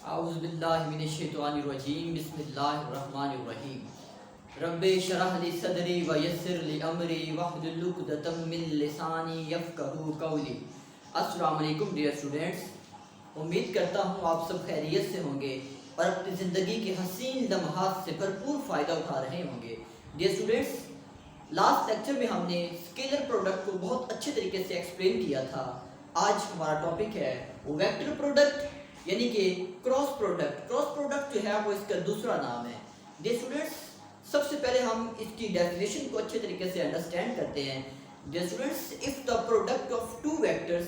आउज़ुबिल्लाहिमिनश्शैतानिर्रजीम बिस्मिल्लाहिर्रहमानिर्रहीम रब्बे शरह ली सदरी व यस्सिर ली अमरी वहलुल उक़दतम मिन लिसानी यफ़क़हू क़ौली। अस्सलाम वालेकुम डियर स्टूडेंट्स, उम्मीद करता हूँ आप सब खैरियत से होंगे और अपनी ज़िंदगी के हसीन लम्हात से भरपूर फ़ायदा उठा रहे होंगे। डियर स्टूडेंट्स, लास्ट लेक्चर में हमने स्केलर प्रोडक्ट को बहुत अच्छे तरीके से एक्सप्लेन किया था। आज हमारा टॉपिक है वेक्टर प्रोडक्ट यानी कि क्रॉस प्रोडक्ट। क्रॉस प्रोडक्ट जो है वो इसका दूसरा नाम है। डियर स्टूडेंट्स, सबसे पहले हम इसकी डेफिनेशन को अच्छे तरीके से अंडरस्टैंड करते हैं। Dear students, if the product of two vectors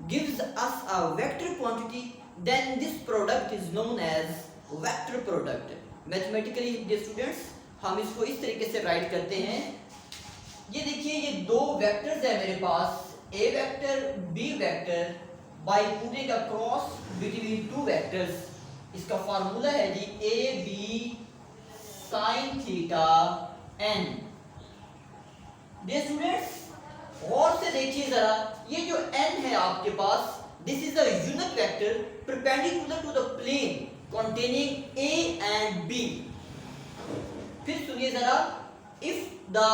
gives us a vector quantity then this product is known as vector product. Mathematically dear students हम इसको इस तरीके से राइट करते हैं। ये देखिए, ये दो वेक्टर्स है मेरे पास, a vector b vector, by putting a cross between two vectors. इसका फार्मूला है जी a B sine theta n. Dear students, गौर से देखिए जरा, ये जो एन है आपके पास, this is a unit vector perpendicular to the plane containing A and B। फिर सुनिए जरा, if the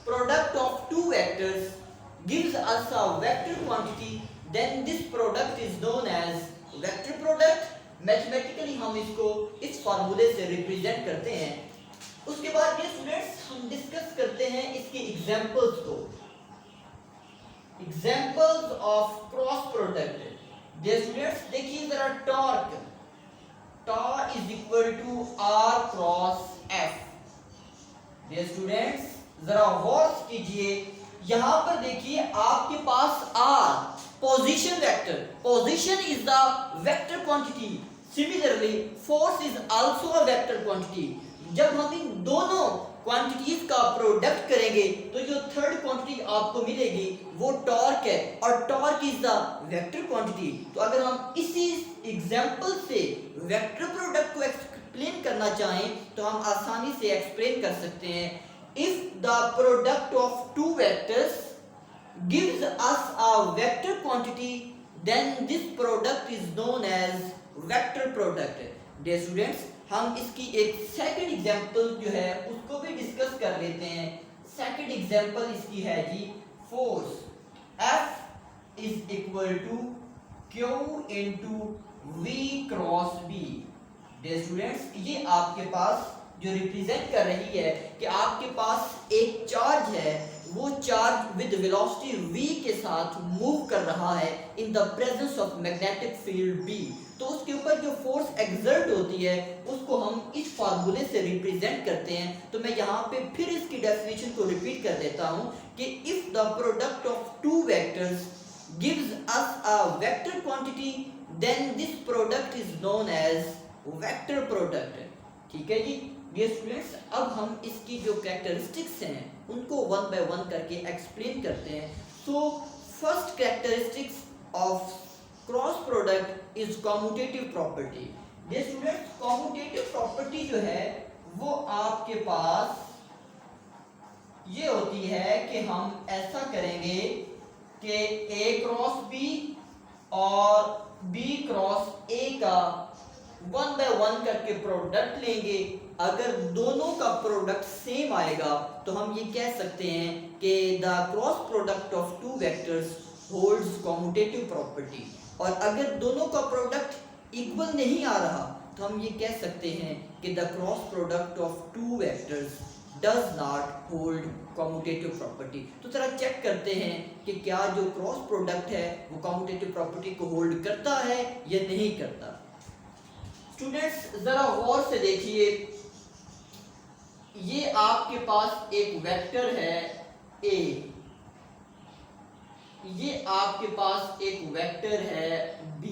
product of two vectors gives us a vector quantity then this product is known as vector product। Mathematically हम इसको इस फार्मूले से represent करते हैं। उसके बाद ये स्टूडेंट्स हम डिस्कस करते हैं इसके एग्जांपल्स को। Examples of cross product. Dear students, देखिए जरा, torque, torque is equal to r cross f. Dear students, जरा गौर कीजिए, यहां पर देखिए आपके पास r position vector, position is the vector quantity. Similarly force is also a vector quantity. जब हम इन दोनों क्वांटिटीज का प्रोडक्ट करेंगे तो जो थर्ड क्वांटिटी आपको मिलेगी वो टॉर्क है, और torque is the vector quantity. तो अगर हम इसी एग्जांपल से वेक्टर प्रोडक्ट को एक्सप्लेन करना चाहें तो हम आसानी से एक्सप्लेन कर सकते हैं। If the product of two vectors gives us a vector quantity then this product is known as vector product। dear students, हम इसकी एक सेकंड एग्जांपल जो है उसको भी डिस्कस कर लेते हैं। सेकंड एग्जांपल इसकी है जी, force F is equal to Q into V cross B। dear students, ये आपके पास जो रिप्रेजेंट कर रही है कि आपके पास एक चार्ज है, वो चार्ज विद वेलोसिटी v के साथ मूव कर रहा है in the presence of magnetic field B। तो उसके ऊपर जो फोर्स एक्सर्ट होती है उसको हम इस फार्मूले से रिप्रेजेंट करते हैं। तो मैं यहाँ पे फिर इसकी डेफिनेशन को रिपीट कर देता हूँ कि if the product of two vectors gives us a vector quantity then this product is known as vector product. ठीक है जी। डियर स्टूडेंट्स, अब हम इसकी जो कैरेक्टरिस्टिक्स हैं उनको वन बाय वन करके एक्सप्लेन करते हैं। So first characteristics of cross product is commutative property. Dear students, commutative property जो है वो आपके पास ये होती है कि हम ऐसा करेंगे कि A क्रॉस B और B क्रॉस A का वन बाय वन करके प्रोडक्ट लेंगे। अगर दोनों का प्रोडक्ट सेम आएगा तो हम ये कह सकते हैं कि the cross product of two vectors holds commutative property. और अगर दोनों का प्रोडक्ट इक्वल नहीं आ रहा तो हम ये कह सकते हैं कि the cross product of two vectors does not hold commutative property. तो जरा चेक करते हैं कि क्या जो क्रॉस प्रोडक्ट है वो कम्यूटेटिव प्रॉपर्टी को होल्ड करता है या नहीं करता। स्टूडेंट्स, जरा गौर से देखिए, ये आपके पास एक वेक्टर है A, ये आपके पास एक वेक्टर है B।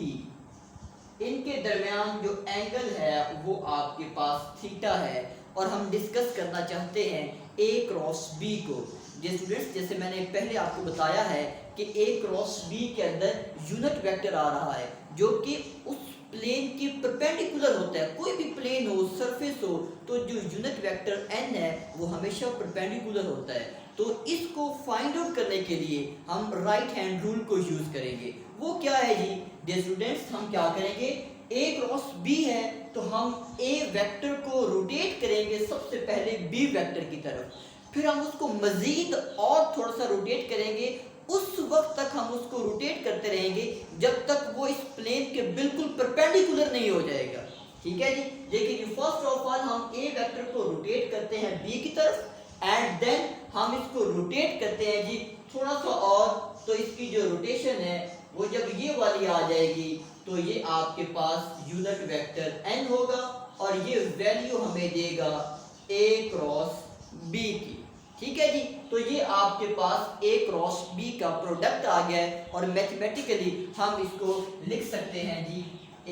इनके दरमियान जो एंगल है वो आपके पास थीटा है और हम डिस्कस करना चाहते हैं A क्रॉस B को। स्टूडेंट्स, जैसे मैंने पहले आपको बताया है कि A क्रॉस B के अंदर यूनिट वेक्टर आ रहा है जो कि उस प्लेन के परपेंडिकुलर होता है। कोई भी प्लेन हो, सरफेस हो, तो जो यूनिट वेक्टर n है वो हमेशा परपेंडिकुलर होता है। तो इसको फाइंड आउट करने के लिए हम राइट हैंड रूल को यूज करेंगे। वो क्या है जी? डियर स्टूडेंट्स, हम क्या करेंगे, a क्रॉस b है तो हम a वेक्टर को रोटेट करेंगे सबसे पहले b वेक्टर की तरफ, फिर हम उसको मजीद और थोड़ा सा रोटेट करेंगे। उस वक्त तक हम उसको रोटेट करते रहेंगे जब तक वो इस प्लेन के बिल्कुल परपेंडिकुलर नहीं हो जाएगा। ठीक है जी। देखिए जी, फर्स्ट ऑफ ऑल हम a वेक्टर को रोटेट करते हैं b की तरफ एंड देन हम इसको रोटेट करते हैं जी थोड़ा सा और, तो इसकी जो रोटेशन है वो जब ये वाली आ जाएगी तो ये आपके पास यूनिट वेक्टर n होगा और ये वैल्यू हमें देगा a क्रॉस b की। ठीक है जी। तो ये आपके पास a क्रॉस b का प्रोडक्ट आ गया है और मैथमेटिकली हम इसको लिख सकते हैं जी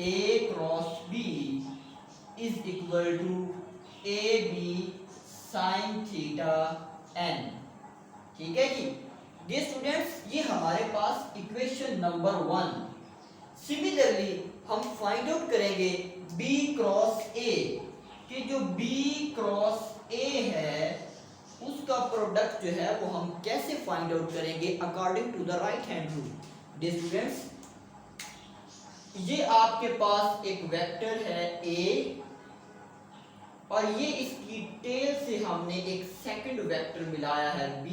a cross b is equal to A B sine theta n। ठीक है जी। ये स्टूडेंट्स, ये हमारे पास इक्वेशन नंबर 1। सिमिलरली हम फाइंड आउट करेंगे b क्रॉस a कि जो b क्रॉस a है उसका प्रोडक्ट जो है वो हम कैसे फाइंड आउट करेंगे according to the right hand rule. Dear students, ये आपके पास एक वेक्टर है a और ये इसकी टेल से हमने एक सेकंड वेक्टर मिलाया है b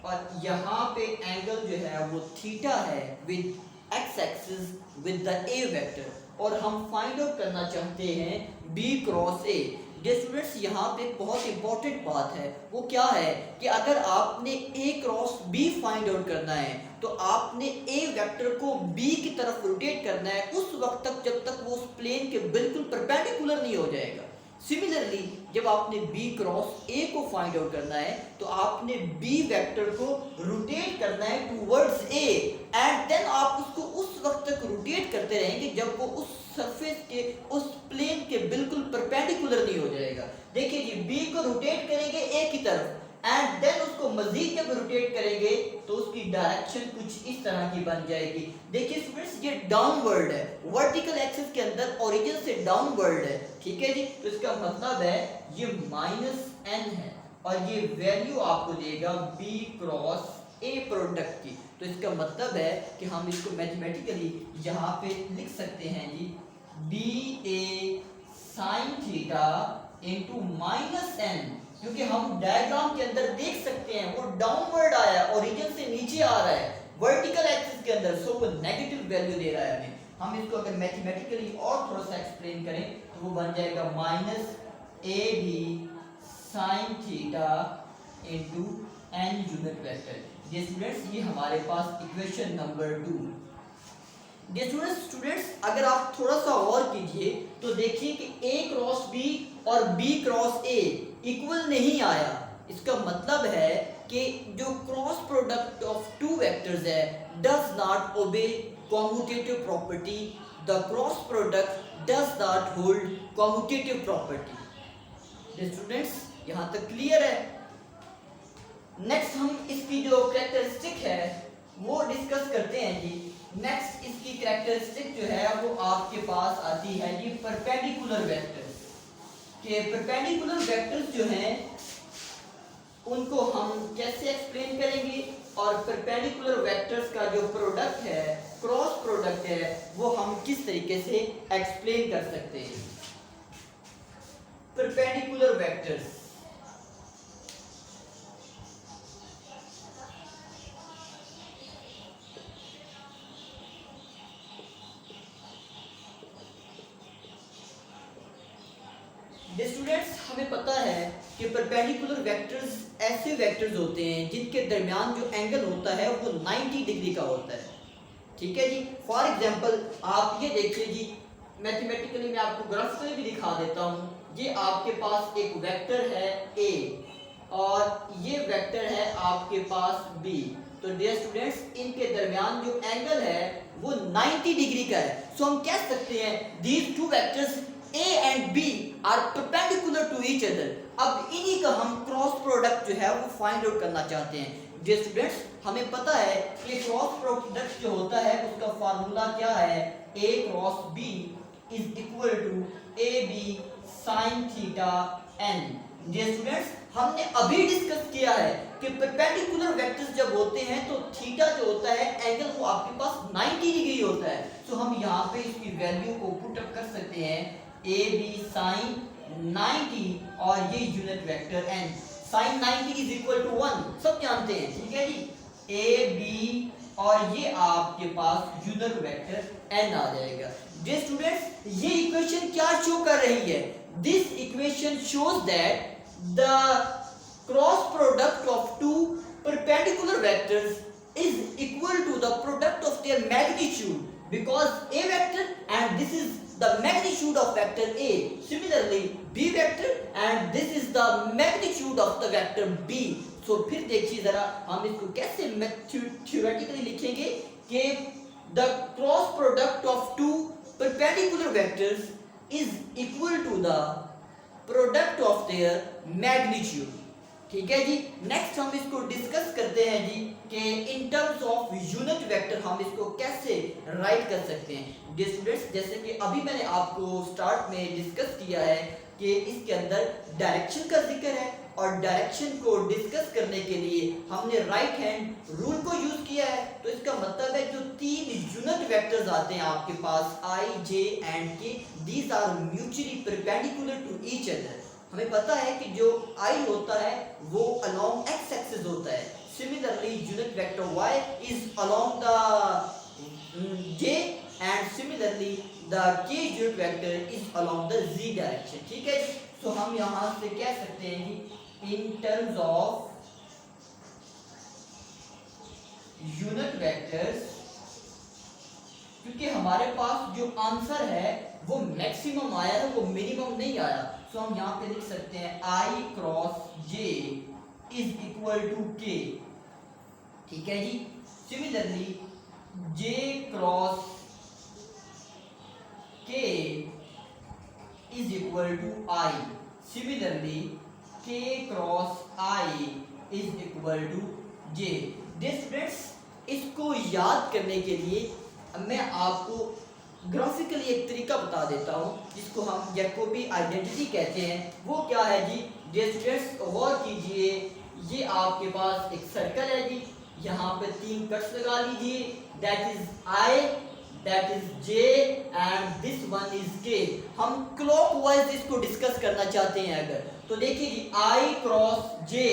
और यहाँ पे एंगल जो है वो थीटा है with x axis with the a vector और हम फाइंड आउट करना चाहते हैं b cross a। Dear students, यहाँ पे एक बहुत इंपॉर्टेंट बात है, वो क्या है कि अगर आपने a cross b find out करना है तो आपने a वेक्टर को b की तरफ रोटेट करना है उस वक्त तक जब तक वो उस प्लेन के बिल्कुल परपेंडिकुलर नहीं हो जाएगा। सिमिलरली जब आपने b क्रॉस a को फाइंड आउट करना है तो आपने b वेक्टर को रोटेट करना है टुवर्ड्स a एंड देन आप उसको उस वक्त तक रोटेट करते रहेंगे जब वो उस सरफेस के उस प्लेन के बिल्कुल परपेंडिकुलर नहीं हो जाएगा। देखिए जी, b को रोटेट करेंगे a की तरफ एंड देन उसको मजीद जब रोटेट करेंगे तो उसकी डायरेक्शन कुछ इस तरह की बन जाएगी। देखिए स्टूडेंट्स, ये डाउनवर्ड है, वर्टिकल एक्सिस के अंदर ओरिजिन से डाउनवर्ड है। ठीक है जी। तो इसका मतलब है ये -n है और ये वैल्यू आपको देगा b क्रॉस a प्रोडक्ट की। तो इसका मतलब है कि हम इसको मैथमेटिकली यहाँ पे लिख सकते हैं जी ba sin theta into -n, क्योंकि हम डायग्राम के अंदर देख सकते हैं वो डाउनवर्ड आया है, ओरिजिन से नीचे आ रहा है वर्टिकल एक्सिस के अंदर, सो वो नेगेटिव वैल्यू दे रहा है हमें। हम इसको अगर मैथमेटिकली और थोड़ा सा एक्सप्लेन करें तो वो बन जाएगा -ab sin theta into n unit vector. ये स्टूडेंट्स, ये हमारे पास इक्वेशन नंबर 2। ये स्टूडेंट्स अगर आप थोड़ा सा और कीजिए तो देखिए कि a क्रॉस b और b क्रॉस a इक्वल नहीं आया। इसका मतलब है कि जो cross product of two vectors है does not obey commutative property, the cross product does not hold commutative property. Students, यहाँ तक क्लियर है। नेक्स्ट हम इसकी जो कैरेक्टरिस्टिक है वो डिस्कस करते हैं जी। नेक्स्ट इसकी कैरेक्टरिस्टिक जो है वो आपके पास आती है जी परपेंडिकुलर वेक्टर्स के। परपेंडिकुलर वेक्टर्स जो हैं उनको हम कैसे एक्सप्लेन करेंगे और परपेंडिकुलर वेक्टर्स का जो प्रोडक्ट है, क्रॉस प्रोडक्ट है, वो हम किस तरीके से एक्सप्लेन कर सकते हैं। परपेंडिकुलर वेक्टर्स, स्टूडेंट्स हमें पता है कि परपेंडिकुलर वेक्टर्स ऐसे वेक्टर्स होते हैं जिनके दरमियान जो एंगल होता है वो 90 डिग्री का होता है। ठीक है जी। फॉर एग्जांपल आप ये देखिए जी, मैथमेटिकली मैं आपको ग्राफिकली भी दिखा देता हूँ। ये आपके पास एक वेक्टर है a और ये वेक्टर है आपके पास b। तो डियर स्टूडेंट्स, इनके दरमियान जो एंगल है वो 90 डिग्री का है। सो हम कह सकते हैं these two vectors a and b are perpendicular to each other। अब इन्हीं का हम क्रॉस प्रोडक्ट जो है वो फाइंड आउट करना चाहते हैं। डियर स्टूडेंट्स, हमें पता है कि क्रॉस प्रोडक्ट जो होता है उसका फार्मूला क्या है, a cross b is equal to ab sin theta n। जी स्टूडेंट्स, हमने अभी डिस्कस किया है कि परपेंडिकुलर वेक्टर्स जब होते हैं तो थीटा जो होता है एंगल वो आपके पास 90 डिग्री होता है। तो हम यहाँ पे इसकी वैल्यू को पुट अप कर सकते हैं ए बी साइन 90 और ये unit vector N sine 90 is equal to 1 सब जानते हैं, ठीक है जी। ए बी और ये आपके पास यूनिट वेक्टर एन आ जाएगा। जी स्टूडेंट्स, ये इक्वेशन क्या शो कर रही है? This equation shows that the cross product of two perpendicular vectors is equal to the product of their magnitude, because a vector and this is the magnitude of vector A, similarly b vector and this is the magnitude of the vector B. So फिर देखिए जरा हम इसको कैसे theoretically लिखेंगे कि the cross product of two perpendicular vectors is equal to the product of their magnitude, ठीक है जी। नेक्स्ट हम इसको डिस्कस करते हैं जी कि in terms of unit vector हम इसको कैसे राइट कर सकते हैं। डियर स्टूडेंट्स, जैसे कि अभी मैंने आपको स्टार्ट में डिस्कस किया है कि इसके अंदर डायरेक्शन का जिक्र है और डायरेक्शन को डिस्कस करने के लिए हमने राइट हैंड रूल को यूज किया है। तो इसका मतलब है जो तीन यूनिट वेक्टर्स आते हैं आपके पास i, j and k, these are mutually perpendicular to each other. हमें पता है कि जो i होता है वो अलोंग x एक्सिस होता है। Similarly unit vector y is along the j and similarly the k unit vector is along the z direction, ठीक है। तो हम यहां से कह सकते हैं कि in terms of unit vectors, क्योंकि हमारे पास जो आंसर है वो मैक्सिमम आया है, वो मिनिमम नहीं आया। तो हम यहाँ पे लिख सकते हैं I cross J is equal to K, ठीक है जी। Similarly J cross K is equal to I, similarly K cross I is equal to J। Students, इसको याद करने के लिए मैं आपको ग्राफिकली एक तरीका बता देता हूँ जिसको हम जैकोबी आइडेंटिटी कहते हैं। वो क्या है जी? स्टूडेंट्स गौर कीजिए, ये आपके पास एक सर्कल है जी, यहाँ पे 3 कट्स लगा लीजिए, that is I, that is J and this one is K। हम क्लॉकवाइज इसको डिस्कस करना चाहते हैं अगर, तो देखिए जी I cross J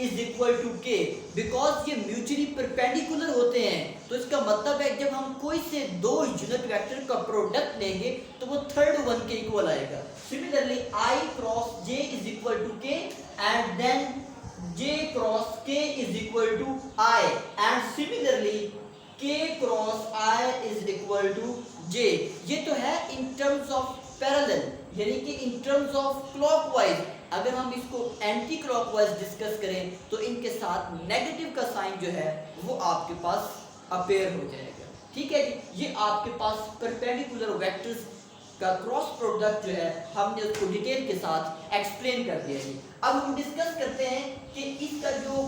is equal to K, because ये म्यूचुअली परपेंडिकुलर होते हैं। तो इसका मतलब है जब हम कोई से दो यूनिट वेक्टर का प्रोडक्ट लेंगे तो वो थर्ड वन के इक्वल आएगा। Similarly I cross J is equal to K and then J cross K is equal to I and similarly K cross I is equal to J। ये तो है इन टर्म्स ऑफ पैरेलल, यानी कि in terms of clockwise. अगर हम इसको anti clockwise discuss करें तो इनके साथ नेगेटिव का साइन जो है वो आपके पास अपेयर हो जाएगा, ठीक है जी। ये आपके पास परपेंडिकुलर वेक्टर्स का क्रॉस प्रोडक्ट जो है हमने उसको डिटेल के साथ एक्सप्लेन कर दिया जी। अब हम डिस्कस करते हैं कि इसका जो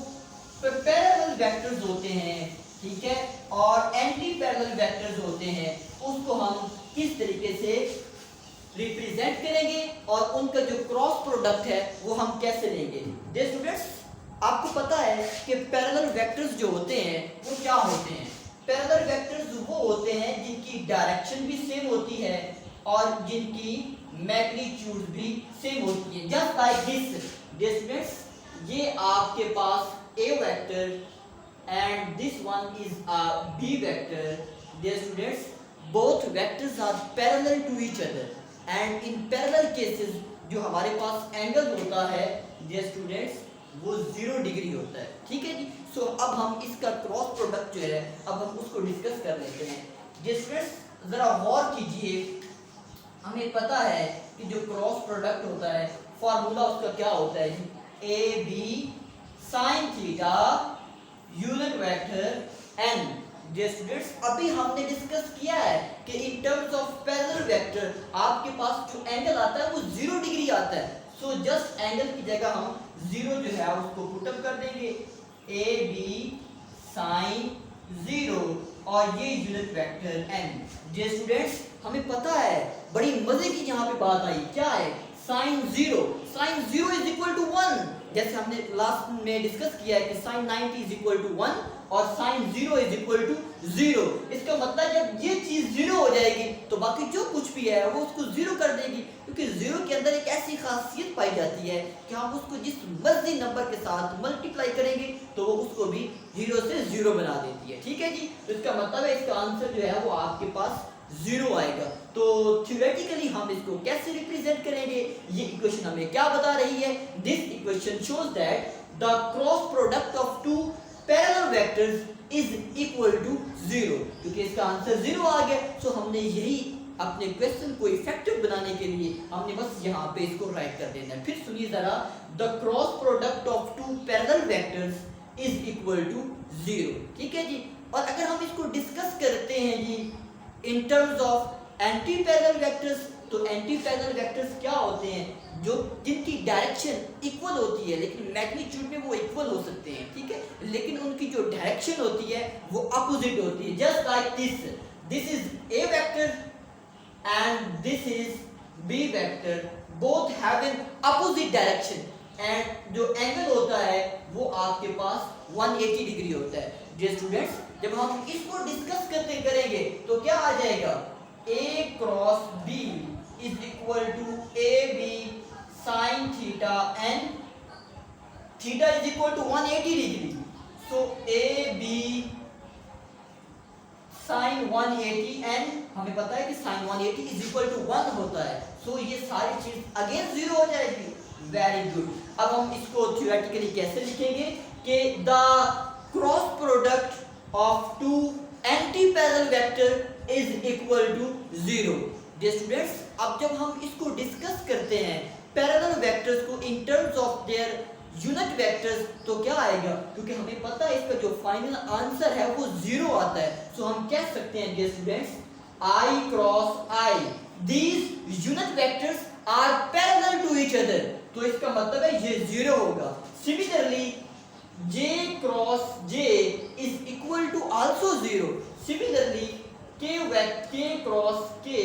पैरेलल वेक्टर्स होते हैं, ठीक है, और एंटी पैरेलल वेक्टर्स होते हैं, उसको हम किस तरीके से रिप्रेजेंट करेंगे और उनका जो क्रॉस प्रोडक्ट है वो हम कैसे लेंगे। डियर स्टूडेंट्स, आपको पता है कि पैरेलल वेक्टर्स जो होते हैं वो क्या होते हैं? पैरेलल वेक्टर्स वो होते हैं जिनकी डायरेक्शन भी सेम होती है और जिनकी मैग्नीट्यूड भी सेम होती है। Just like this. Dear students, ये आपके पास A vector and this one is a B vector. Dear students, both vectors are parallel to each other and in parallel cases जो हमारे पास एंगल होता है dear students वो 0 डिग्री होता है, ठीक है जी। सो अब हम इसका क्रॉस प्रोडक्ट जो है अब हम उसको डिस्कस कर लेते हैं। dear students, जरा गौर कीजिए, हमें पता है कि जो क्रॉस प्रोडक्ट होता है फॉर्मूला उसका क्या होता है जी? A B sine theta unit vector n। Dear students, अभी हमने डिस्कस किया है कि in terms of parallel vector आपके पास जो एंगल आता है वो 0 डिग्री आता है। सो जस्ट एंगल की जगह हम 0 जो है उसको पुट अप कर देंगे, ए बी साइन 0 और ये unit vector n। Dear students, हमें पता है बड़ी मजे की यहाँ पे बात आई, क्या है? साइन 0 इज इक्वल टू 1, जैसे हमने लास्ट में डिस्कस किया है कि साइन 90 इज इक्वल टू 1 और साइन 0 इज इक्वल टू 0। इसका मतलब जब ये चीज 0 हो जाएगी तो बाकी जो कुछ भी है वो उसको 0 कर देगी, क्योंकि 0 के अंदर एक ऐसी खासियत पाई जाती है कि आप उसको जिस मर्जी नंबर के साथ मल्टीप्लाई करेंगे तो वो उसको भी 0 से 0 बना देती है। ठीक है जी, तो इसका मतलब है इसका आंसर जो है वो आपके पास 0 आएगा। तो थ्योरेटिकली हम इसको कैसे रिप्रेजेंट करेंगे, ये इक्वेशन हमें क्या बता रही है? This equation shows that the cross product of two parallel vectors is equal to 0, क्योंकि इसका आंसर 0 आ गया। सो हमने यही अपने क्वेश्चन को इफेक्टिव बनाने के लिए हमने बस यहाँ पे इसको राइट कर देना है। फिर सुनिए जरा, the cross product of two parallel vectors is equal to 0। ठीक है जी, और अगर हम इसको डिस्कस करते हैं जी in terms of anti parallel vectors, तो एंटी पैरेलल वेक्टर्स क्या होते हैं? जो जिनकी डायरेक्शन इक्वल होती है, लेकिन मैग्नीट्यूड में वो इक्वल हो सकते हैं। ठीक है, लेकिन उनकी जो डायरेक्शन होती है वो अपोजिट होती है। Just like this is A vector and this is B vector, both have an opposite direction, and जो एंगल होता है वो आपके पास 180 डिग्री होता है। जी स्टूडेंट्स, जब हम इसको डिस्कस करते करेंगे तो क्या आ जाएगा? A cross B is equal to AB sin theta and theta is equal to 180 degree. So AB sin 180 and हमें पता है कि sin 180 इज इक्वल टू 1 होता है। सो ये सारी चीज अगेन 0 हो जाएगी। Very good. अब हम इसको थ्योरेटिकली कैसे लिखेंगे कि the cross product of two anti parallel vector is equal to 0। Dear students, अब जब हम इसको डिस्कस करते हैं पैरेलल वेक्टर्स को इन terms of their unit vectors, तो क्या आएगा? क्योंकि हमें पता है इसका जो फाइनल आंसर है वो 0 आता है। सो हम कह सकते हैं dear students, I cross I, these unit vectors are parallel to each other, तो इसका मतलब है ये 0 होगा। Similarly J cross J is equal to also 0. Similarly, K cross K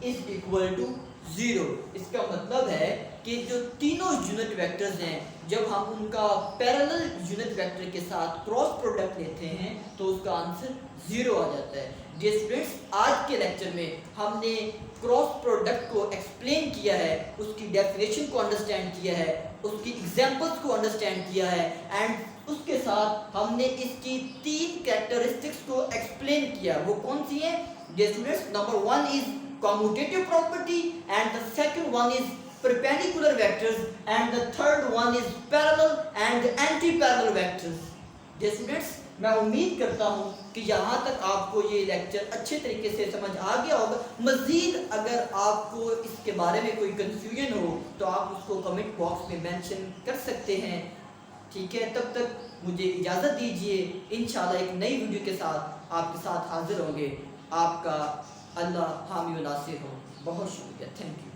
is equal to 0. इसका मतलब है कि जो तीनों यूनिट वेक्टर्स हैं, जब हम उनका पैरेलल यूनिट वेक्टर के साथ क्रॉस प्रोडक्ट लेते हैं तो उसका आंसर 0 आ जाता है। डियर स्टूडेंट्स, आज के लेक्चर में हमने क्रॉस प्रोडक्ट को एक्सप्लेन किया है, उसकी डेफिनेशन को अंडरस्टैंड किया है, उसकी एग्जांपल्स को अंडरस्टैंड किया है, एंड उसके साथ हमने इसकी 3 कैरेक्टरिस्टिक्स को एक्सप्लेन किया। वो कौन सी है? Dear students, number 1 is commutative property, and the second one is perpendicular vectors, and the third one is parallel and anti-parallel vectors. Dear students, मैं उम्मीद करता हूँ कि यहाँ तक आपको ये लेक्चर अच्छे तरीके से समझ आ गया होगा। मज़ीद अगर आपको इसके बारे में कोई कंफ्यूजन हो तो आप उसको कमेंट बॉक्स में मेंशन कर सकते हैं। ठीक है, तब तक मुझे इजाज़त दीजिए। इंशाल्लाह एक नई वीडियो के साथ आपके साथ हाजिर होंगे। आपका अल्लाह हामी व नासिर हो। बहुत शुक्रिया, थैंक यू।